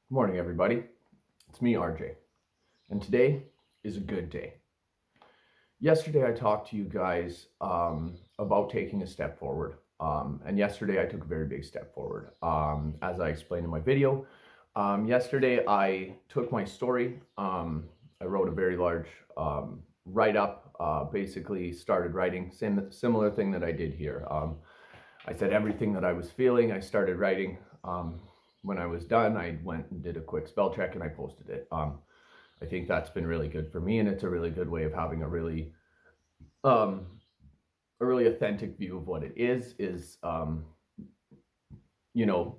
Good morning, everybody. It's me, RJ, and today is a good day. Yesterday, I talked to you guys about taking a step forward, and yesterday I took a very big step forward. As I explained in my video, yesterday I took my story. I wrote a very large write-up. Basically, started writing similar thing that I did here. I said everything that I was feeling. I started writing. When I was done, I went and did a quick spell check and I posted it. I think that's been really good for me, and it's a really good way of having um, a really authentic view of what it is.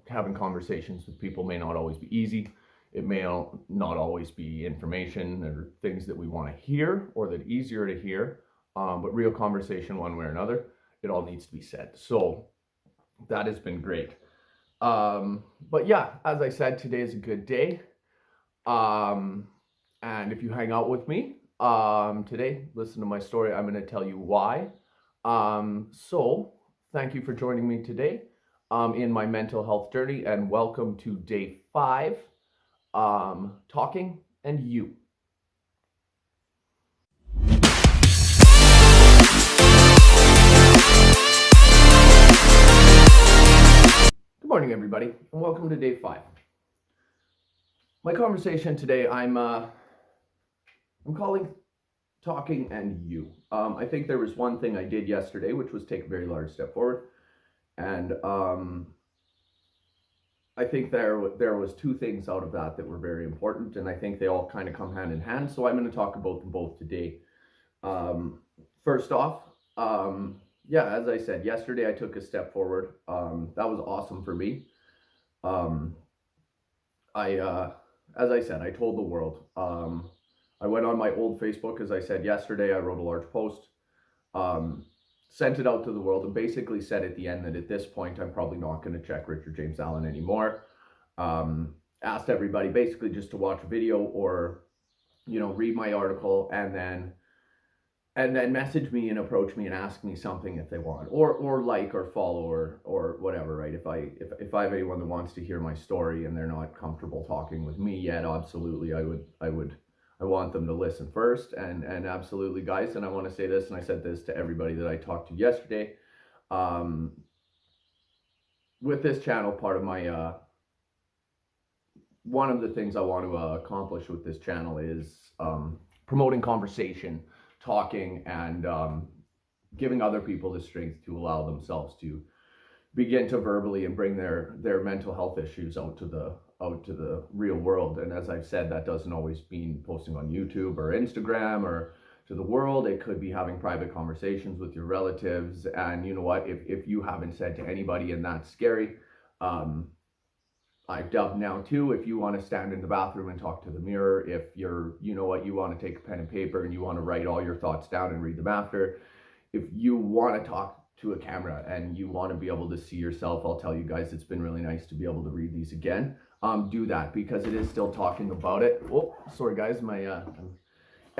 Having conversations with people may not always be easy. It may not always be information or things that we want to hear or that easier to hear, but real conversation one way or another, it all needs to be said. So that has been great. But yeah, as I said, today is a good day. And if you hang out with me today, listen to my story, I'm going to tell you why. So thank you for joining me today in my mental health journey, and welcome to day 5, talking and you. Good morning, everybody, and welcome to day 5. My conversation today, I'm calling talking and you. I think there was one thing I did yesterday, which was take a very large step forward, and I think there was 2 things out of that were very important, and I think they all kind of come hand in hand. So I'm going to talk about them both today. First off, yeah, as I said yesterday, I took a step forward. That was awesome for me. As I said, I told the world. I went on my old Facebook, as I said yesterday. I wrote a large post, sent it out to the world, and basically said at the end that at this point, I'm probably not going to check Richard James Allen anymore. Asked everybody basically just to watch a video or, read my article and then message me and approach me and ask me something if they want, or like or follow or whatever, right? If I have anyone that wants to hear my story and they're not comfortable talking with me yet, absolutely, I want them to listen first, and absolutely, guys. And I want to say this, and I said this to everybody that I talked to yesterday. With this channel, part of my one of the things I want to accomplish with this channel is promoting conversation, talking, and giving other people the strength to allow themselves to begin to verbally and bring their mental health issues out to the real world. And as I've said, that doesn't always mean posting on YouTube or Instagram or to the world. It could be having private conversations with your relatives. And you know what, if you haven't said to anybody, and that's scary, I've dubbed now too, if you want to stand in the bathroom and talk to the mirror, if you want to take a pen and paper and you want to write all your thoughts down and read them after, if you want to talk to a camera and you want to be able to see yourself, I'll tell you guys, it's been really nice to be able to read these again. Do that, because it is still talking about it. Oh, sorry guys, my I'm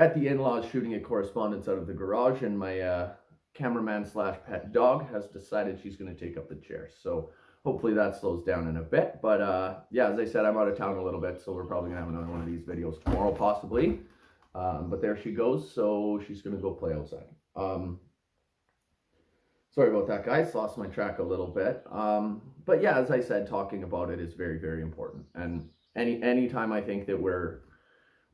at the in-laws shooting a correspondence out of the garage, and my cameraman slash pet dog has decided she's going to take up the chair. So hopefully that slows down in a bit. But yeah, as I said, I'm out of town a little bit, so we're probably gonna have another one of these videos tomorrow, possibly. But there she goes, so she's gonna go play outside. Sorry about that, guys. Lost my track a little bit. But yeah, as I said, talking about it is very, very important. And anytime I think that we're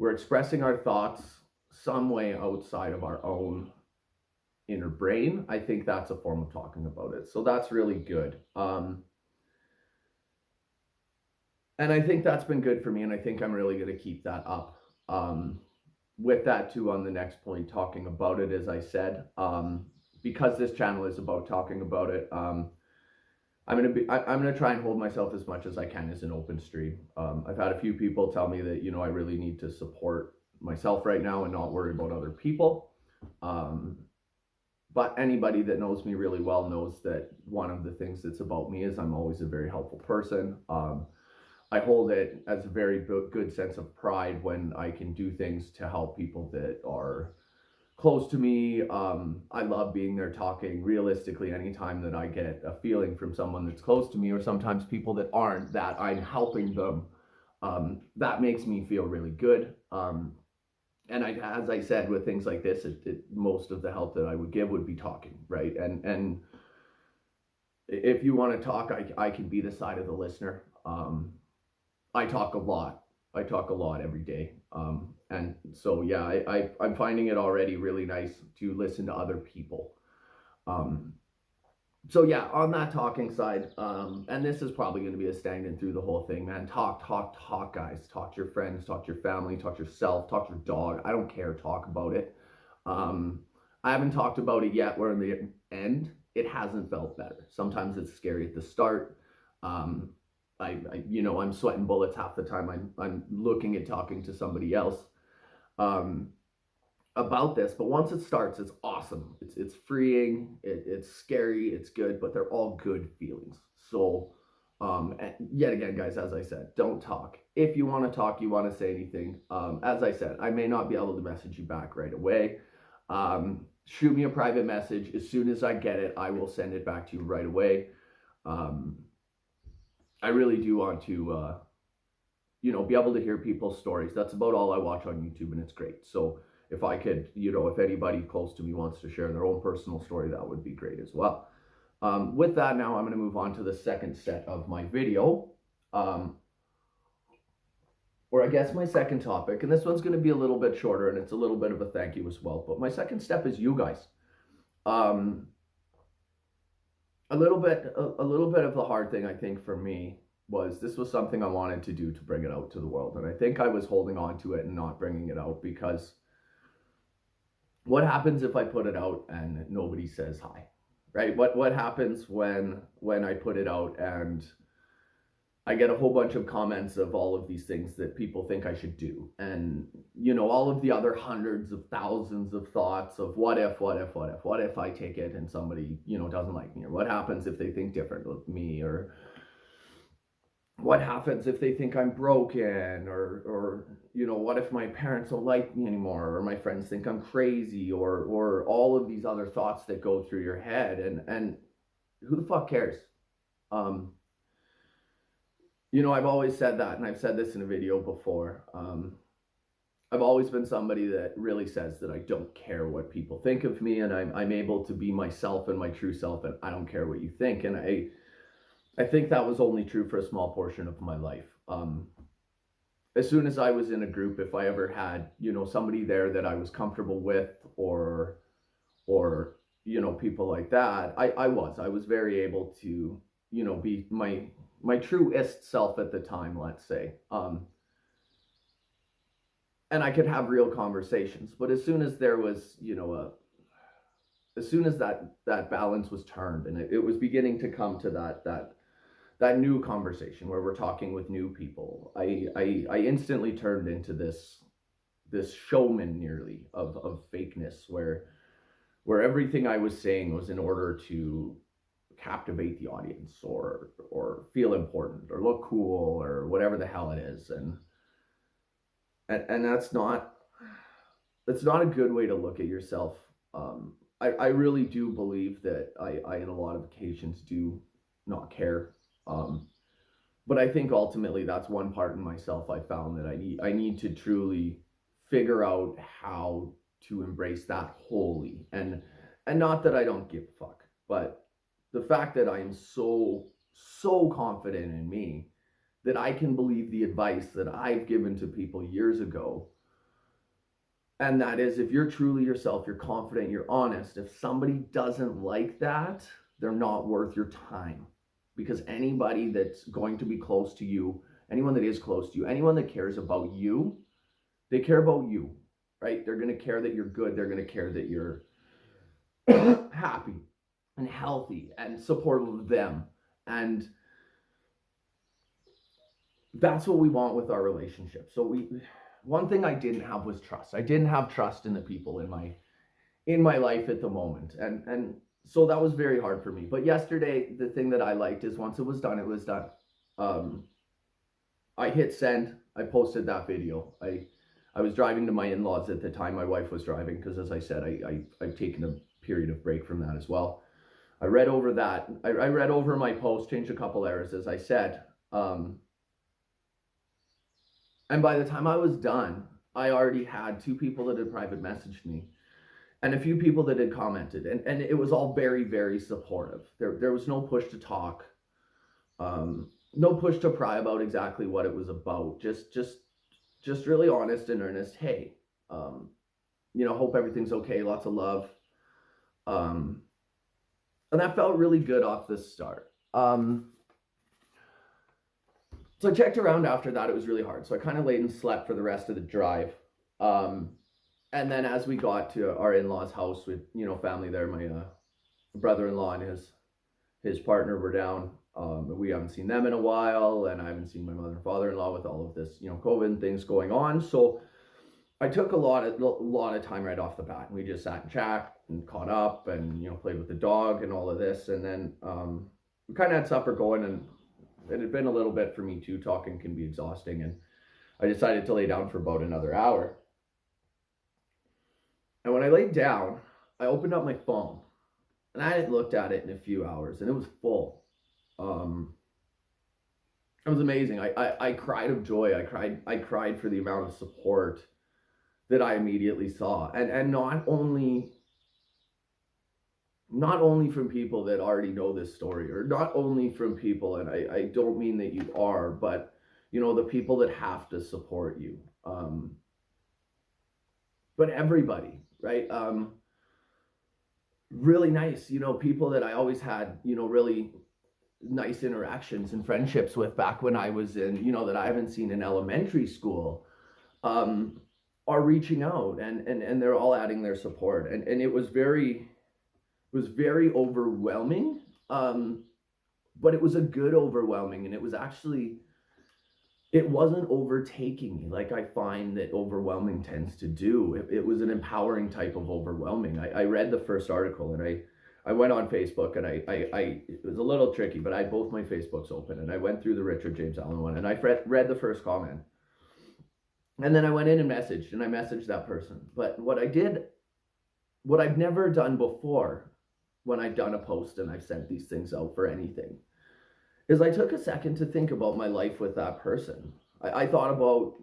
expressing our thoughts some way outside of our own inner brain, I think that's a form of talking about it. So that's really good. And I think that's been good for me, and I think I'm really going to keep that up. With that too, on the next point, talking about it, as I said, because this channel is about talking about it, I'm gonna try and hold myself as much as I can as an open stream. I've had a few people tell me that I really need to support myself right now and not worry about other people. But anybody that knows me really well knows that one of the things that's about me is I'm always a very helpful person. I hold it as a very good sense of pride when I can do things to help people that are close to me. I love being there talking. Realistically, anytime that I get a feeling from someone that's close to me, or sometimes people that aren't, that I'm helping them That makes me feel really good. And as I said, with things like this, most of the help that I would give would be talking, right? And if you want to talk, I can be the side of the listener. I talk a lot. I talk a lot every day. And so, yeah, I'm finding it already really nice to listen to other people. So yeah, on that talking side, and this is probably going to be a stagnant through the whole thing, man. Talk, guys. Talk to your friends, talk to your family, talk to yourself, talk to your dog. I don't care. Talk about it. I haven't talked about it yet. Where in the end, it hasn't felt better. Sometimes it's scary at the start. I'm sweating bullets half the time. I'm looking at talking to somebody else. About this, but once it starts, it's awesome. It's freeing. It's scary. It's good, but they're all good feelings. So, and yet again, guys, as I said, don't talk. If you want to talk, you want to say anything. As I said, I may not be able to message you back right away. Shoot me a private message. As soon as I get it, I will send it back to you right away. I really do want to, be able to hear people's stories. That's about all I watch on YouTube, and it's great. So if I could, if anybody close to me wants to share their own personal story, that would be great as well. With that, now I'm going to move on to the second set of my video, or I guess my second topic, and this one's going to be a little bit shorter, and it's a little bit of a thank you as well. But my second step is you guys. A little bit of the hard thing, I think, for me was this was something I wanted to do to bring it out to the world, and I think I was holding on to it and not bringing it out because what happens if I put it out and nobody says hi, right? What happens when I put it out and I get a whole bunch of comments of all of these things that people think I should do, and all of the other hundreds of thousands of thoughts of what if I take it and somebody doesn't like me, or what happens if they think different of me, or what happens if they think I'm broken, or what if my parents don't like me anymore, or my friends think I'm crazy, or all of these other thoughts that go through your head, and who the fuck cares? I've always said that, and I've said this in a video before. I've always been somebody that really says that I don't care what people think of me, and I'm able to be myself and my true self, and I don't care what you think. And I think that was only true for a small portion of my life. As soon as I was in a group, if I ever had, somebody there that I was comfortable with, or people like that, I was very able to, be my truest self at the time, let's say. And I could have real conversations, but as soon as there was, as soon as that balance was turned, and it was beginning to come to that new conversation where we're talking with new people, I instantly turned into this showman nearly of fakeness, where everything I was saying was in order to captivate the audience, or feel important, or look cool, or whatever the hell it is, and that's not a good way to look at yourself. I really do believe that I in a lot of occasions do not care. But I think ultimately that's one part in myself I found that I need to truly figure out how to embrace that wholly, and not that I don't give a fuck, but the fact that I am so confident in me that I can believe the advice that I've given to people years ago. And that is, if you're truly yourself, you're confident, you're honest, if somebody doesn't like that, they're not worth your time. Because anybody that's going to be close to you, anyone that is close to you, anyone that cares about you, they care about you, right? They're going to care that you're good. They're going to care that you're happy and healthy and supportive of them. And that's what we want with our relationship. So one thing I didn't have was trust. I didn't have trust in the people in my life at the moment. And so that was very hard for me. But yesterday, the thing that I liked is once it was done, it was done. I hit send. I posted that video. I was driving to my in-laws at the time. My wife was driving because, as I said, I've taken a period of break from that as well. I read over that. I read over my post, changed a couple errors, as I said. And by the time I was done, I already had 2 people that had private messaged me and a few people that had commented. And it was all very, very supportive. There was no push to talk, no push to pry about exactly what it was about. Just really honest and earnest. Hey, hope everything's okay. Lots of love. And that felt really good off the start. So I checked around after that. It was really hard. So I kind of laid and slept for the rest of the drive. And then as we got to our in-laws' house with, family there, my brother-in-law and his partner were down. We haven't seen them in a while, and I haven't seen my mother and father-in-law with all of this, COVID and things going on. So I took a lot of time right off the bat. We just sat and chat and caught up and, played with the dog and all of this. And then we kind of had supper going, and it had been a little bit for me too. Talking can be exhausting. And I decided to lay down for about another hour. And when I laid down, I opened up my phone, and I hadn't looked at it in a few hours, and it was full. It was amazing. I cried of joy. I cried for the amount of support that I immediately saw. And not only from people that already know this story, or not only from people, and I don't mean that you are, but the people that have to support you. But everybody, right? Really nice, people that I always had, really nice interactions and friendships with back when I was in, that I haven't seen in elementary school, are reaching out, and they're all adding their support. And it was very overwhelming. But it was a good overwhelming, and it wasn't overtaking me like I find that overwhelming tends to do. It was an empowering type of overwhelming. I read the first article, and I went on Facebook, and it was a little tricky, but I had both my Facebooks open, and I went through the Richard James Allen one, and I read the first comment. And then I went in and I messaged that person. But what I've never done before when I've done a post and I've sent these things out for anything, is I took a second to think about my life with that person. I thought about,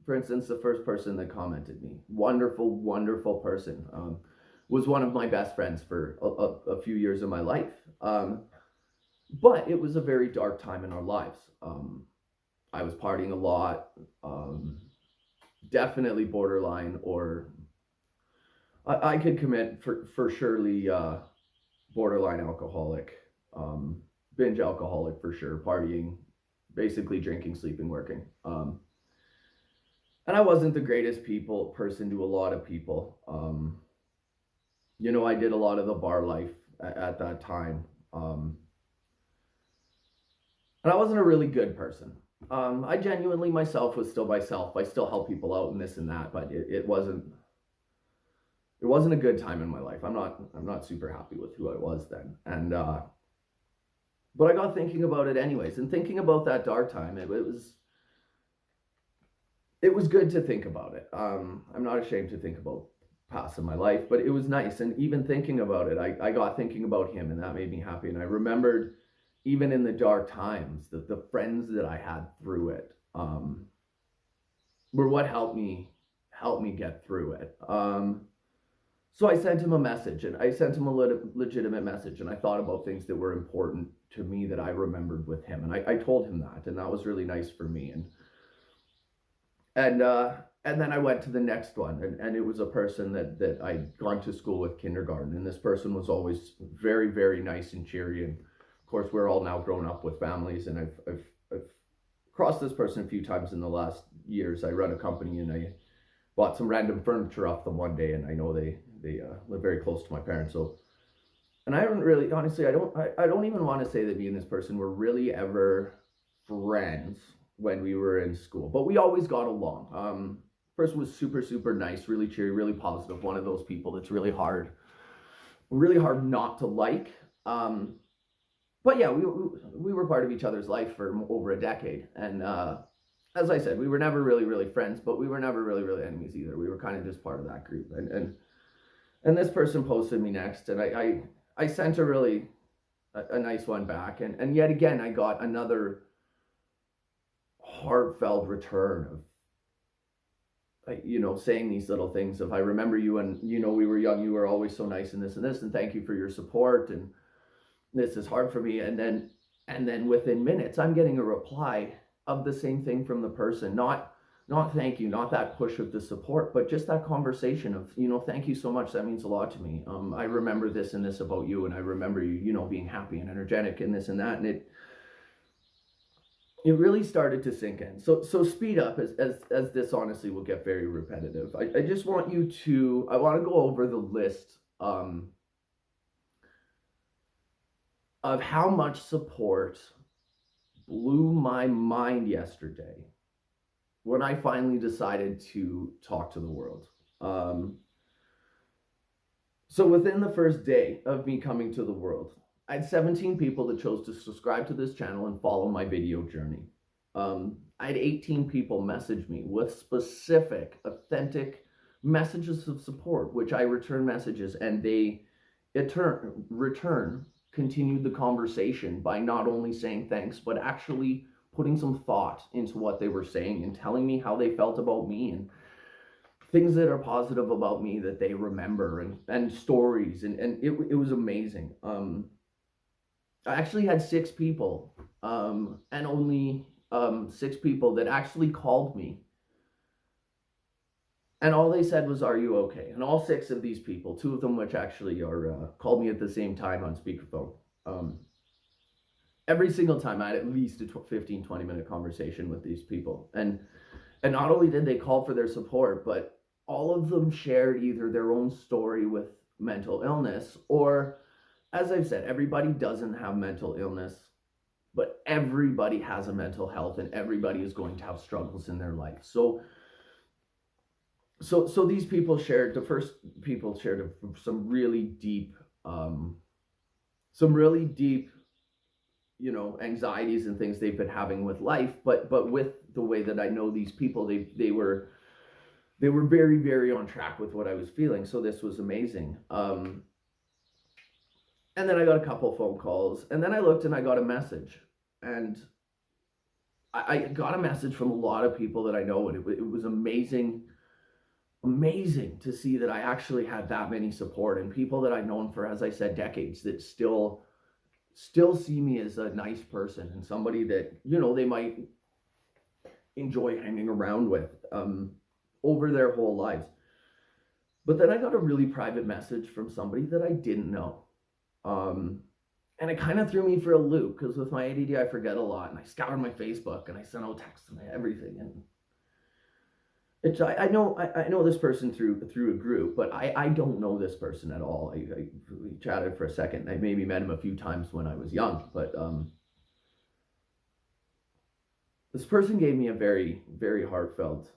for instance, the first person that commented me, wonderful, wonderful person, was one of my best friends for a few years of my life. But it was a very dark time in our lives. I was partying a lot, definitely borderline, or I could commit for surely borderline alcoholic, binge alcoholic for sure, partying, basically drinking, sleeping, working. And I wasn't the greatest person to a lot of people. I did a lot of the bar life at that time. And I wasn't a really good person. I genuinely myself was still myself. I still help people out and this and that, but it wasn't a good time in my life. I'm not super happy with who I was then. And but I got thinking about it anyways, and thinking about that dark time, it was good to think about it. I'm not ashamed to think about past in my life, but it was nice. And even thinking about it, I got thinking about him, and that made me happy. And I remembered, even in the dark times, that the friends that I had through it were what helped me get through it. So I sent him a message, and I sent him a legitimate message, and I thought about things that were important to me that I remembered with him, and I told him that, and that was really nice for me. And then I went to the next one, and it was a person that I'd gone to school with, kindergarten, and this person was always very, very nice and cheery. And of course, we're all now grown up with families, and I've crossed this person a few times in the last years. I run a company, and I bought some random furniture off them one day, and I know they live very close to my parents. So, and I haven't really, honestly, I don't even want to say that me and this person were really ever friends when we were in school, but we always got along. Person was super, super nice, really cheery, really positive. One of those people that's really hard not to like. But yeah, we were part of each other's life for over a decade. And as I said, we were never really, really friends, but we were never really, really enemies either. We were kind of just part of that group. And this person posted me next, and I sent a nice one back. And yet again, I got another heartfelt return of, saying these little things of, I remember you when, we were young, you were always so nice and this, and thank you for your support. And this is hard for me. And then within minutes, I'm getting a reply of the same thing from the person. Not thank you, not that push of the support, but just that conversation of, thank you so much. That means a lot to me. I remember this and this about you. And I remember you, being happy and energetic and this and that. And it really started to sink in. So speed up as this honestly will get very repetitive. I just want I want to go over the list of how much support blew my mind yesterday when I finally decided to talk to the world. So within the first day of me coming to the world, I had 17 people that chose to subscribe to this channel and follow my video journey. I had 18 people message me with specific, authentic messages of support, which I return messages, and they continued the conversation by not only saying thanks, but actually putting some thought into what they were saying and telling me how they felt about me and things that are positive about me that they remember, and stories. And it was amazing. I actually had 6 people, and only 6 people that actually called me. And all they said was, "Are you okay?" And all 6 of these people, 2 of them which actually are called me at the same time on speakerphone. Every single time I had at least a 15-20 minute conversation with these people. And not only did they call for their support, but all of them shared either their own story with mental illness, or, as I've said, everybody doesn't have mental illness, but everybody has a mental health, and everybody is going to have struggles in their life. So these people shared, the first people shared some really deep, anxieties and things they've been having with life, but with the way that I know these people, they were very, very on track with what I was feeling. So this was amazing. And then I got a couple phone calls, and then I looked and I got a message, and I got a message from a lot of people that I know, and it was amazing to see that I actually had that many support, and people that I've known for, as I said, decades, that still see me as a nice person and somebody that, they might enjoy hanging around with over their whole lives. But then I got a really private message from somebody that I didn't know. And it kind of threw me for a loop, because with my ADD, I forget a lot, and I scoured my Facebook and I sent out texts and everything. And I know this person through a group, but I don't know this person at all. We chatted for a second. I maybe met him a few times when I was young, but this person gave me a very, very heartfelt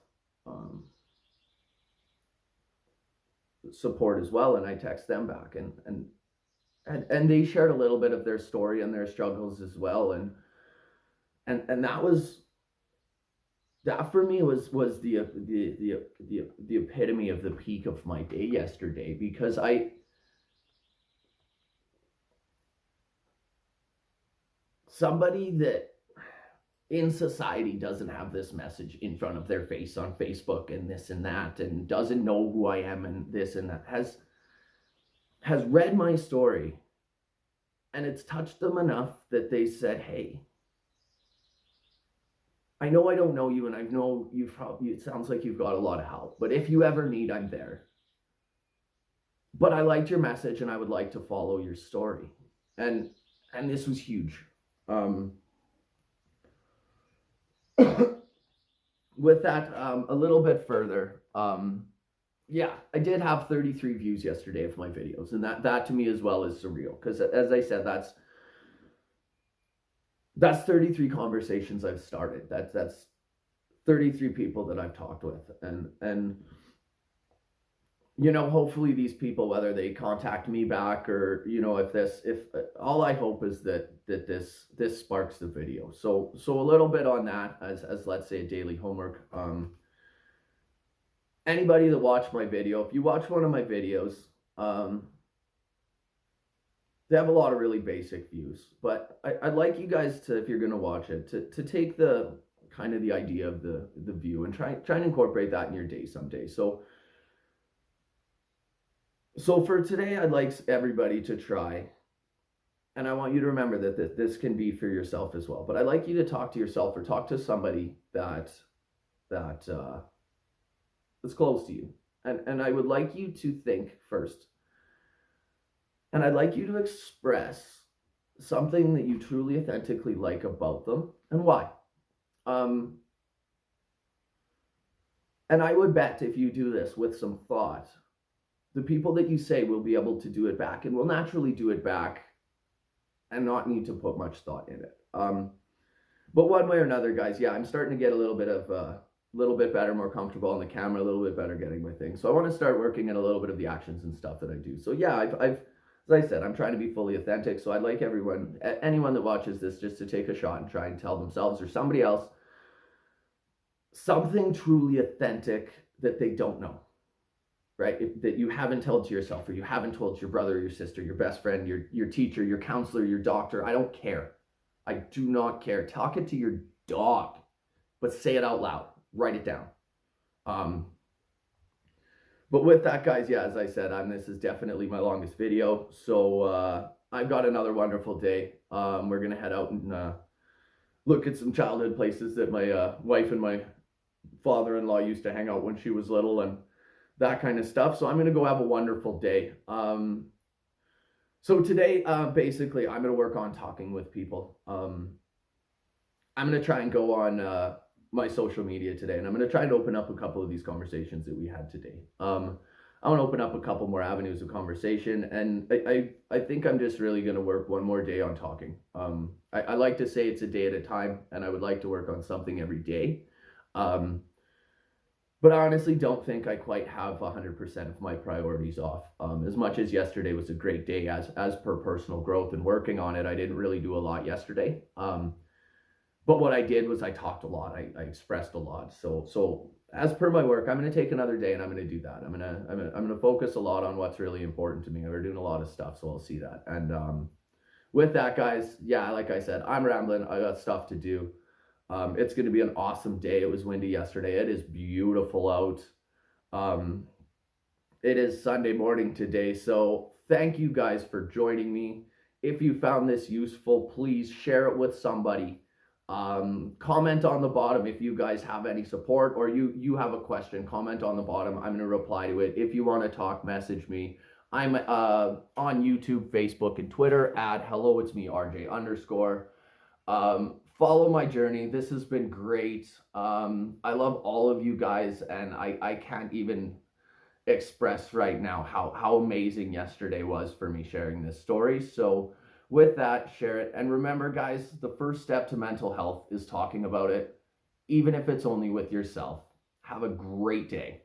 support as well, and I text them back, and they shared a little bit of their story and their struggles as well, and that for me was the epitome of the peak of my day yesterday, because somebody that in society doesn't have this message in front of their face on Facebook and this and that, and doesn't know who I am and this and that, has read my story, and it's touched them enough that they said, "Hey, I know I don't know you, and I know it sounds like you've got a lot of help, but if you ever need, I'm there. But I liked your message, and I would like to follow your story." And this was huge. With that, a little bit further, yeah, I did have 33 views yesterday of my videos, and that to me as well is surreal, because as I said, that's 33 conversations I've started. That's 33 people that I've talked with, and hopefully these people, whether they contact me back or if all I hope is that this sparks the video. So a little bit on that as let's say a daily homework. Anybody that watched my video, if you watch one of my videos, they have a lot of really basic views, but I'd like you guys to, if you're going to watch it, to take the kind of the idea of the view, and try and incorporate that in your day someday. So for today, I'd like everybody to try, and I want you to remember that this can be for yourself as well. But I'd like you to talk to yourself or talk to somebody that's close to you, and I would like you to think first, and I'd like you to express something that you truly authentically like about them and why. And I would bet if you do this with some thought, the people that you say will be able to do it back and will naturally do it back and not need to put much thought in it. But one way or another, guys, yeah, I'm starting to get a little bit better, more comfortable on the camera, a little bit better getting my thing. So I want to start working in a little bit of the actions and stuff that I do. So yeah, I've as I said, I'm trying to be fully authentic. So I'd like anyone that watches this, just to take a shot and try and tell themselves or somebody else something truly authentic that they don't know, right? That you haven't told to yourself, or you haven't told your brother, your sister, your best friend, your teacher, your counselor, your doctor. I don't care. I do not care. Talk it to your dog, but say it out loud. Write it down. But with that, guys, yeah, as I said, this is definitely my longest video. So I've got another wonderful day. We're going to head out and look at some childhood places that my wife and my father-in-law used to hang out when she was little and that kind of stuff. So I'm going to go have a wonderful day. So today, basically, I'm going to work on talking with people. I'm going to try and go on my social media today, and I'm going to try and open up a couple of these conversations that we had today. I want to open up a couple more avenues of conversation, and I think I'm just really going to work one more day on talking. I like to say it's a day at a time, and I would like to work on something every day. But I honestly don't think I quite have 100% of my priorities off. As much as yesterday was a great day as per personal growth and working on it, I didn't really do a lot yesterday. But what I did was I talked a lot. I expressed a lot. So as per my work, I'm going to take another day and I'm going to do that. I'm going to focus a lot on what's really important to me. We're doing a lot of stuff, so I'll see that. And with that, guys, yeah, like I said, I'm rambling. I got stuff to do. It's going to be an awesome day. It was windy yesterday. It is beautiful out. It is Sunday morning today. So thank you guys for joining me. If you found this useful, please share it with somebody. Comment on the bottom if you guys have any support, or you have a question. Comment on the bottom. I'm going to reply to it. If you want to talk, message me. I'm on YouTube, Facebook, and Twitter at hello it's me RJ _. Follow my journey. This has been great. I love all of you guys, and I can't even express right now how amazing yesterday was for me sharing this story. So with that, share it. And remember, guys, the first step to mental health is talking about it, even if it's only with yourself. Have a great day.